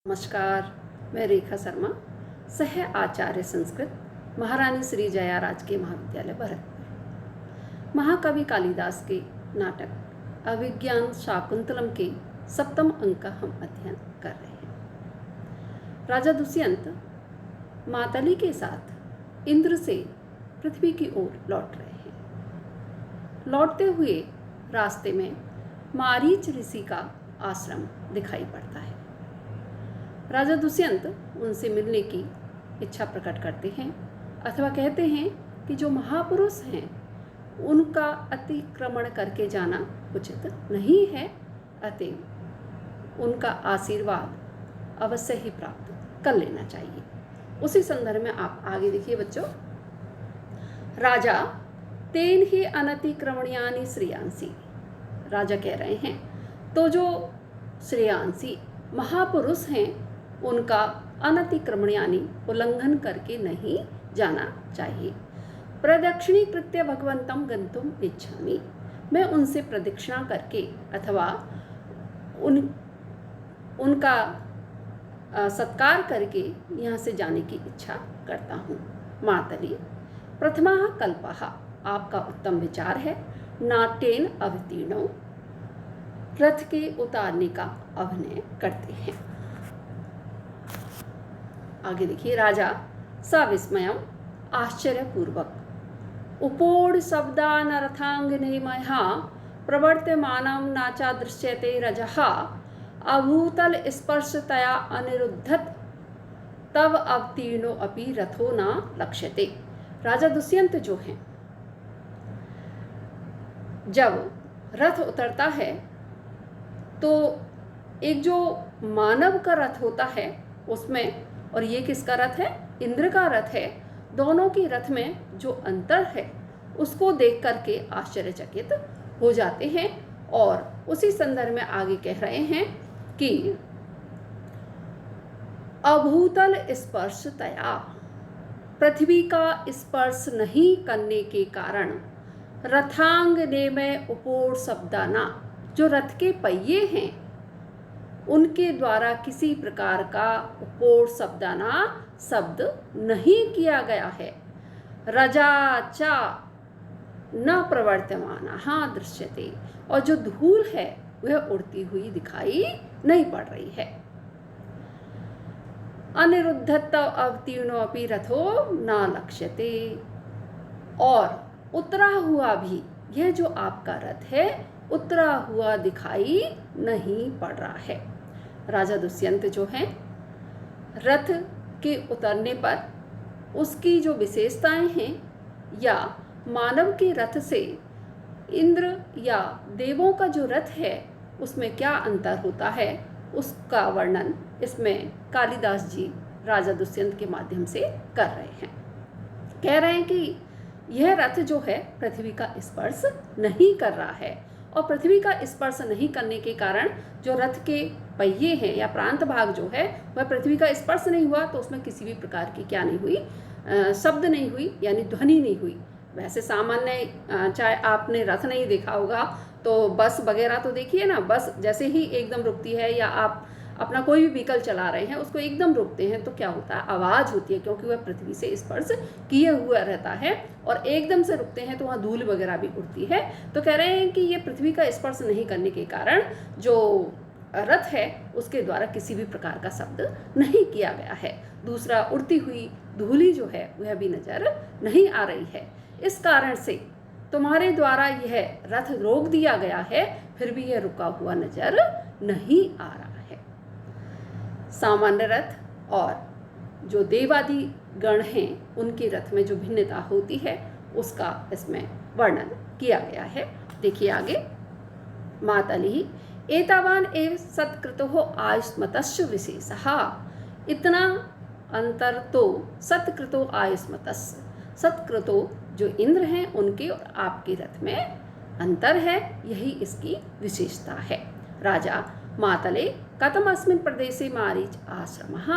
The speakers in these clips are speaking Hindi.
नमस्कार, मैं रेखा शर्मा, सह आचार्य संस्कृत, महारानी श्री जया राजकीय महाविद्यालय भरतपुर। महाकवि कालिदास के नाटक अभिज्ञान शाकुंतलम के 7वें अंक का हम अध्ययन कर रहे हैं। राजा दुष्यंत मातली के साथ इंद्र से पृथ्वी की ओर लौट रहे हैं। लौटते हुए रास्ते में मारीच ऋषि का आश्रम दिखाई पड़ता है। राजा दुष्यंत उनसे मिलने की इच्छा प्रकट करते हैं अथवा कहते हैं कि जो महापुरुष हैं उनका अतिक्रमण करके जाना उचित नहीं है, अतएव उनका आशीर्वाद अवश्य ही प्राप्त कर लेना चाहिए। उसी संदर्भ में आप आगे देखिए बच्चों। राजा तेन ही अनतिक्रमणीयानि श्रेयांसी, राजा कह रहे हैं तो जो श्रेयांसी महापुरुष हैं उनका अनतिक्रमणीयानि उल्लंघन करके नहीं जाना चाहिए। प्रदक्षिणीकृत्य भगवंतम गंतुम इच्छामि, मैं उनसे प्रदक्षिणा करके अथवा उनका सत्कार करके यहाँ से जाने की इच्छा करता हूँ। मातली प्रथमा कल्पः, आपका उत्तम विचार है। नाट्येन अवतीर्णो, रथ के उतारने का अभिनय करते हैं। आगे देखिए। राजा सविस्मयम आश्चर्यपूर्वक उपोड शब्दानर्थांगनेमया प्रवर्तमानं नाचा दृश्यते रजः अभूतल स्पर्शतया अनिरुद्धत तव अवतीर्णो अपि रथो न लक्ष्यते। राजा दुष्यंत जो हैं, जब रथ उतरता है तो एक जो मानव का रथ होता है उसमें, और ये किसका रथ है? इंद्र का रथ है। दोनों की रथ में जो अंतर है उसको देख करके आश्चर्यचकित हो जाते हैं। और उसी संदर्भ में आगे कह रहे हैं कि अभूतल स्पर्शतया, पृथ्वी का स्पर्श नहीं करने के कारण रथांगने में उपोड़ शब्दाना, जो रथ के पहिए हैं उनके द्वारा किसी प्रकार का उपोड़ शब्दाना शब्द नहीं किया गया है। रजा चा न प्रवर्तमाना दृश्यते, और जो धूल है वह उड़ती हुई दिखाई नहीं पड़ रही है। अनिरुद्धत अवतीर्णो अपि रथो न लक्ष्यते, और उतरा हुआ भी यह जो आपका रथ है उतरा हुआ दिखाई नहीं पड़ रहा है। राजा दुष्यंत जो हैं, रथ के उतरने पर उसकी जो विशेषताएं हैं या मानव के रथ से इंद्र या देवों का जो रथ है उसमें क्या अंतर होता है उसका वर्णन इसमें कालिदास जी राजा दुष्यंत के माध्यम से कर रहे हैं। कह रहे हैं कि यह रथ जो है पृथ्वी का स्पर्श नहीं कर रहा है, और पृथ्वी का स्पर्श नहीं करने के कारण जो रथ के पहिए हैं या प्रांत भाग जो है वह पृथ्वी का स्पर्श नहीं हुआ, तो उसमें किसी भी प्रकार की क्या नहीं हुई, शब्द नहीं हुई, यानी ध्वनि नहीं हुई। वैसे सामान्य चाहे आपने रथ नहीं देखा होगा तो बस वगैरह तो देखिए ना, बस जैसे ही एकदम रुकती है या आप अपना कोई भी व्हीकल चला रहे हैं उसको एकदम रोकते हैं तो क्या होता है, आवाज़ होती है, क्योंकि वह पृथ्वी से स्पर्श किए हुआ रहता है। और एकदम से रुकते हैं तो वहाँ धूल वगैरह भी उड़ती है। तो कह रहे हैं कि ये पृथ्वी का स्पर्श नहीं करने के कारण जो रथ है उसके द्वारा किसी भी प्रकार का शब्द नहीं किया गया है। दूसरा, उड़ती हुई धूली जो है वह भी नजर नहीं आ रही है। इस कारण से तुम्हारे द्वारा यह रथ रोक दिया गया है, फिर भी यह रुका हुआ नजर नहीं आ रहा है। सामान्य रथ और जो देवादि गण हैं उनके रथ में जो भिन्नता होती है उसका इसमें वर्णन किया गया है। देखिए आगे। मातली एतावान एव सत्कृतो आयुष्मतस्य विशेषः, इतना अंतर तो सत्कृतो आयुष्मतस्य, सत्कृतो जो इंद्र हैं उनके और आपके रथ में अंतर है, यही इसकी विशेषता है। राजा मातले कथम अस्मिन् प्रदेशे मारीच आश्रमः,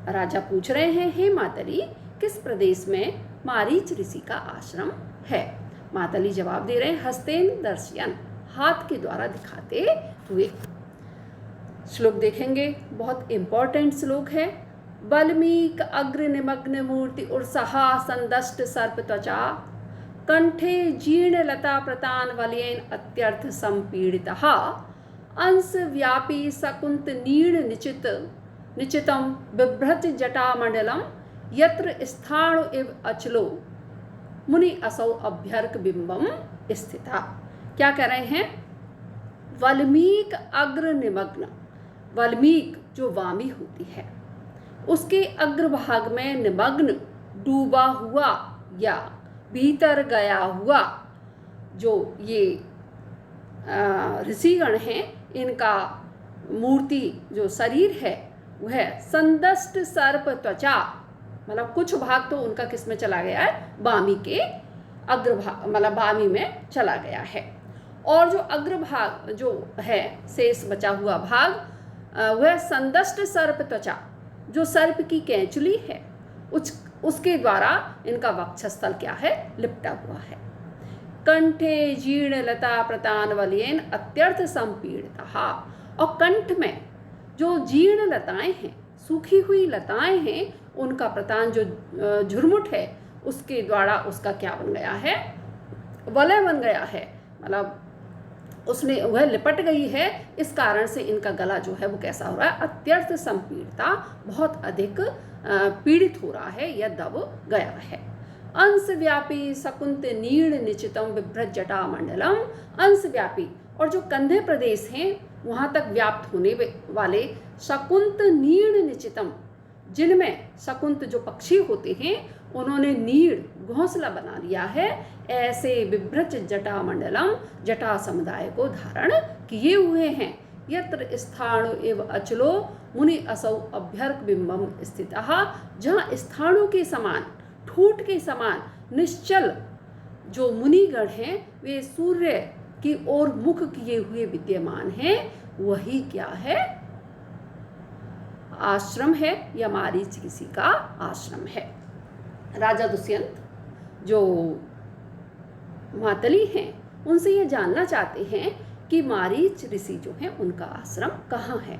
राजा पूछ रहे हैं हे मातली किस प्रदेश में मारीच ऋषि का आश्रम है। मातली जवाब दे रहे हैं हस्तेन दर्शयन, हाथ के द्वारा दिखाते हुए। श्लोक देखेंगे, बहुत इम्पोर्टेंट श्लोक है। वल्मीक अग्र निमग्न मूर्ति उर्सहा संदष्ट सर्प त्वचा कंठे जीर्ण लता प्रतान वलयेन अत्यर्थ संपीड़ितः अंश व्यापी सकुंत नीर्ण निचितम बिभ्रज जटामंडलम यत्र स्थाणु इव अचलो मुनि असौ अभ्यर्क बिंबम स्थिता। क्या कह रहे हैं? वल्मीक अग्र निमग्न, वल्मीक जो वामी होती है उसके अग्रभाग में निमग्न डूबा हुआ या भीतर गया हुआ जो ये ऋषिगण हैं, इनका मूर्ति जो शरीर है वह संदष्ट सर्प त्वचा, मतलब कुछ भाग तो उनका किस में चला गया है? वामी के अग्रभाग, मतलब वामी में चला गया है। और जो अग्रभाग जो है शेष बचा हुआ भाग वह संदष्ट सर्प त्वचा, जो सर्प की कैंचुली है उसके द्वारा इनका वक्षस्थल क्या है? लिपटा हुआ है। कंठे जीर्ण लता प्रतान वलयेन अत्यर्थ संपीड़ितः, और कंठ में जो जीर्ण लताएं हैं, सूखी हुई लताएं हैं, उनका प्रतान जो झुरमुट है उसके द्वारा उसका क्या बन गया है? वलय बन गया है, मतलब उसने वह लिपट गई है। इस कारण से इनका गला जो है वो कैसा हो रहा है? अत्यर्थ संपीड़िता, बहुत अधिक पीड़ित हो रहा है या दब गया है। अंश व्यापी सकुंत नीर्ण निचितम बिभ्रज जटा मंडलम, अंश व्यापी, और जो कंधे प्रदेश हैं वहाँ तक व्याप्त होने वाले शकुंत नीर्ण निचितम, जिनमें शकुंत जो पक्षी होते हैं उन्होंने नीड़ घोंसला बना लिया है, ऐसे बिभ्रज जटा मंडलम, जटा समुदाय को धारण किए हुए हैं। यत्र स्थाणु एव अचलो मुनि असौ अभ्यर्क बिंबम स्थितः, जहाँ स्थाणु के समान, ठूठ के समान निश्चल जो मुनिगण हैं वे सूर्य की ओर मुख किए हुए विद्यमान हैं, वही क्या है? आश्रम है या मारीच ऋषि का आश्रम है। राजा दुष्यंत जो मातली हैं उनसे ये जानना चाहते हैं कि मारीच ऋषि जो हैं उनका आश्रम कहाँ है।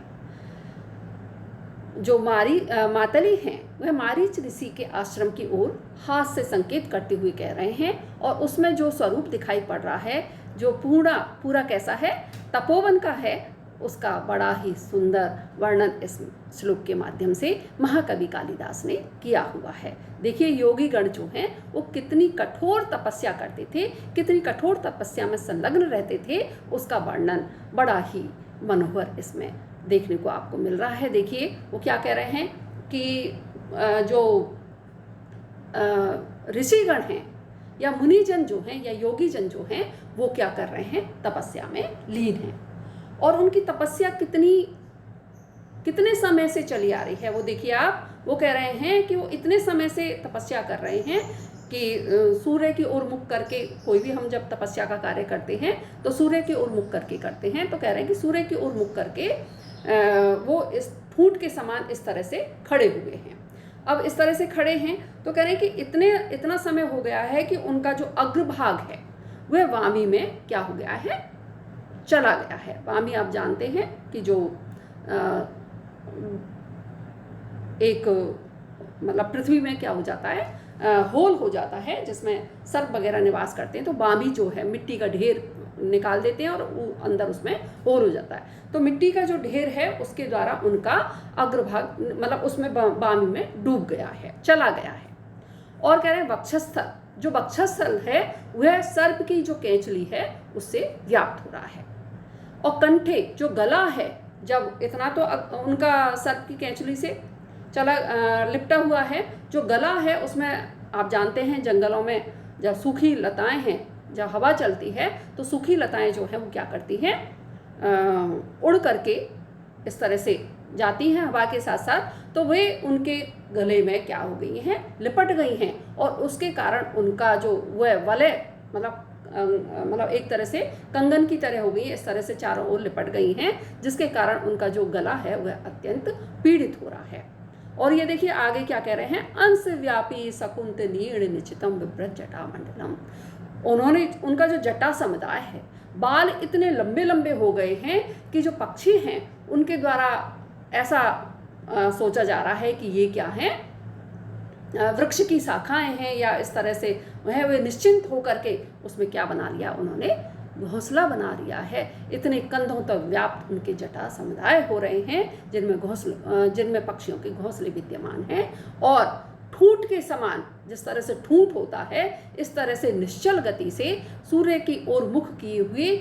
जो मातली हैं वह मारीच ऋषि के आश्रम की ओर हाथ से संकेत करते हुए कह रहे हैं, और उसमें जो स्वरूप दिखाई पड़ रहा है जो पूरा कैसा है? तपोवन का है। उसका बड़ा ही सुंदर वर्णन इस श्लोक के माध्यम से महाकवि कालिदास ने किया हुआ है। देखिए योगी गण जो हैं वो कितनी कठोर तपस्या करते थे, कितनी कठोर तपस्या में संलग्न रहते थे, उसका वर्णन बड़ा ही मनोहर इसमें देखने को आपको मिल रहा है। देखिए वो क्या कह रहे हैं कि जो ऋषिगण हैं या मुनिजन जो हैं या योगीजन जो हैं वो क्या कर रहे हैं? तपस्या में लीन हैं। और उनकी तपस्या कितने समय से चली आ रही है वो देखिए आप। वो कह रहे हैं कि वो इतने समय से तपस्या कर रहे हैं कि सूर्य की ओर मुख करके, कोई भी हम जब तपस्या का कार्य करते हैं तो सूर्य की ओर मुख करके करते हैं, तो कह रहे हैं कि सूर्य की ओर मुख करके वो इस ठूंठ के समान इस तरह से खड़े हुए हैं। अब इस तरह से खड़े हैं तो कह रहे हैं कि इतना समय हो गया है कि उनका जो अग्रभाग है वह वामी में क्या हो गया है? चला गया है। वामी आप जानते हैं कि जो एक मतलब पृथ्वी में क्या हो जाता है? होल हो जाता है जिसमें सर्प वगैरह निवास करते हैं, तो वामी जो है मिट्टी का ढेर निकाल देते हैं और वो अंदर उसमें होल हो जाता है। तो मिट्टी का जो ढेर है उसके द्वारा उनका अग्रभाग मतलब उसमें वामी में डूब गया है, चला गया है। और कह रहे हैं वक्षस्थल, जो वक्षस्थल है वह सर्प की जो कैंचली है उससे व्याप्त हो रहा है। और कंठे जो गला है, जब इतना तो उनका सर्प की कैंचली से लिपटा हुआ है, जो गला है उसमें आप जानते हैं जंगलों में जब सूखी लताएं हैं, जब हवा चलती है तो सूखी लताएं जो है वो क्या करती हैं? उड़ करके इस तरह से जाती हैं हवा के साथ साथ, तो वे उनके गले में क्या हो गई हैं? लिपट गई हैं। और उसके कारण उनका जो वह वलय मतलब एक तरह से कंगन की तरह हो गई, इस तरह से चारों ओर लिपट गई हैं, जिसके कारण उनका जो गला है वह अत्यंत पीड़ित हो रहा है। और ये देखिए आगे क्या कह रहे हैं? अंश व्यापी सकुंत नीड़ निचितम बिभ्रज जटा मंडलम। उनका जो जटा समुदाय है, बाल इतने लंबे लंबे हो गए हैं कि जो पक्षी हैं उनके द्वारा ऐसा सोचा जा रहा है कि ये क्या है, वृक्ष की शाखाएं हैं या इस तरह से वे निश्चिंत होकर के उसमें क्या बना लिया, उन्होंने घोंसला बना लिया है। इतने कंधों तक व्याप्त उनके जटा समुदाय हो रहे हैं जिनमें पक्षियों के घोंसले विद्यमान हैं, और ठूंठ के समान, जिस तरह से ठूंठ होता है इस तरह से निश्चल गति से सूर्य की ओर मुख किए हुए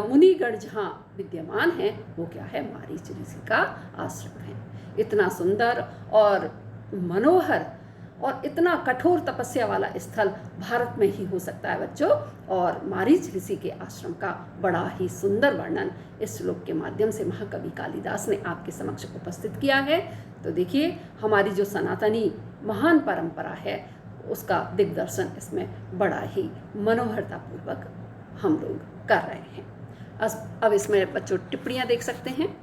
मुनिगण जहाँ विद्यमान हैं वो क्या है, मारीच ऋषि का आश्रम है। इतना सुंदर और मनोहर और इतना कठोर तपस्या वाला स्थल भारत में ही हो सकता है बच्चों, और मारीच ऋषि के आश्रम का बड़ा ही सुंदर वर्णन इस श्लोक के माध्यम से महाकवि कालिदास ने आपके समक्ष उपस्थित किया है। तो देखिए, हमारी जो सनातनी महान परंपरा है उसका दिग्दर्शन इसमें बड़ा ही मनोहरतापूर्वक हम लोग कर रहे हैं। अब इसमें बच्चों टिप्पणियाँ देख सकते हैं।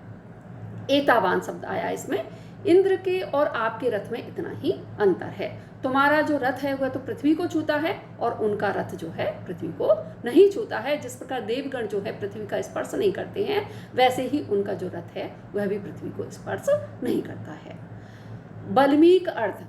एतावान शब्द आया इसमें, इंद्र के और आपके रथ में इतना ही अंतर है। तुम्हारा जो रथ है वह तो पृथ्वी को छूता है और उनका रथ जो है पृथ्वी को नहीं छूता है। जिस प्रकार देवगण जो है पृथ्वी का स्पर्श नहीं करते हैं, वैसे ही उनका जो रथ है वह भी पृथ्वी को स्पर्श नहीं करता है। बल्मीक अर्थ,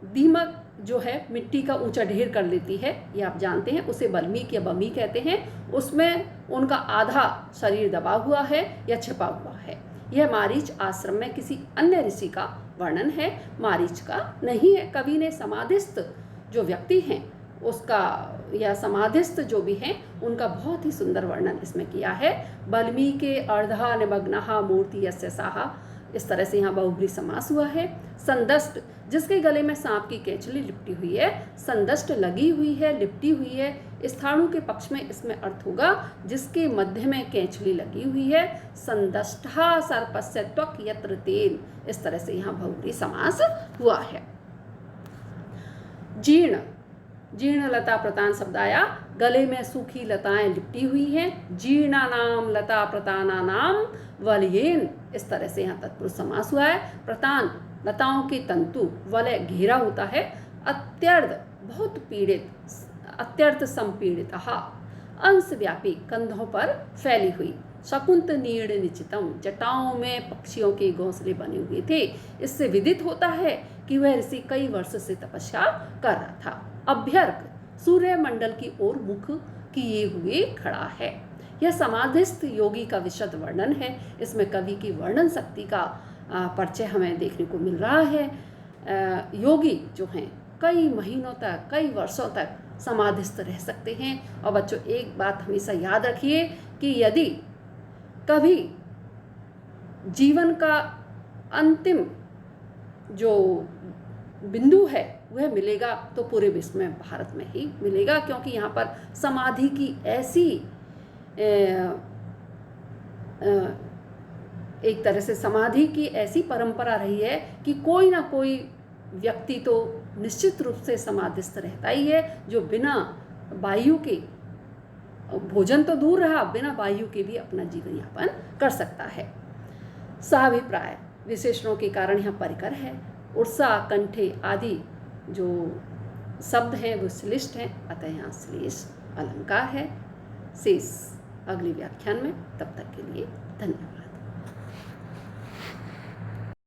दीमक जो है मिट्टी का ऊंचा ढेर कर लेती है, ये आप जानते हैं, उसे बल्मीक या बमी कहते हैं। उसमें उनका आधा शरीर दबा हुआ है या छिपा हुआ है। यह मारीच आश्रम में किसी अन्य ऋषि का वर्णन है, मारीच का नहीं है। कवि ने समाधिस्थ जो व्यक्ति हैं उसका या समाधिस्थ जो भी हैं उनका बहुत ही सुंदर वर्णन इसमें किया है। बल्मीके अर्धा निमग्नहा मूर्ति यस्य साहा, इस तरह से यहाँ बहुब्री समास हुआ है। संदष्ट, जिसके गले में सांप की केंचली लिपटी हुई है। संदष्ट लगी हुई है, लिपटी हुई है। स्थाणु के पक्ष में इसमें अर्थ होगा जिसके मध्य में केंचली लगी हुई है। संदष्टा सर्पस्य त्वक यत्र तेन, इस तरह से यहाँ बहुब्री समास हुआ है। जीर्ण, जीर्ण लता प्रतान शब्द आया, गले में सूखी लताएं लिपटी हुई हैं। जीर्णा नाम लता प्रताना नाम वलयेन, इस तरह से यहाँ तत्पुरुष समास हुआ है। प्रतान लताओं के तंतु, वलय घेरा होता है। अत्यर्थ बहुत पीड़ित, अत्यर्थ संपीड़ित, अंश व्यापी कंधों पर फैली हुई। शकुंत नीड़ निचितम, जटाओं में पक्षियों के घोंसले बने हुए थे। इससे विदित होता है कि वह ऋषि कई वर्ष से तपस्या कर रहा था। अभ्यर्क, सूर्य मंडल की ओर मुख किए हुए खड़ा है। यह समाधिस्थ योगी का विशद वर्णन है। इसमें कवि की वर्णन शक्ति का परिचय हमें देखने को मिल रहा है। योगी जो हैं कई महीनों तक, कई वर्षों तक समाधिस्थ रह सकते हैं। और बच्चों एक बात हमेशा याद रखिए कि यदि कभी जीवन का अंतिम जो बिंदु है वह मिलेगा तो पूरे विश्व में भारत में ही मिलेगा, क्योंकि यहाँ पर समाधि की ऐसी एक तरह से समाधि की ऐसी परंपरा रही है कि कोई ना कोई व्यक्ति तो निश्चित रूप से समाधिस्थ रहता ही है, जो बिना वायु के, भोजन तो दूर रहा, बिना वायु के भी अपना जीवन यापन कर सकता है। साभिप्राय, विशेषणों के कारण यहाँ परिकर है। उर्सा, कंठे आदि जो शब्द हैं वो श्लिष्ट हैं, अतः यहाँ श्लेष अलंकार है। शेष अगले व्याख्यान में, तब तक के लिए धन्यवाद।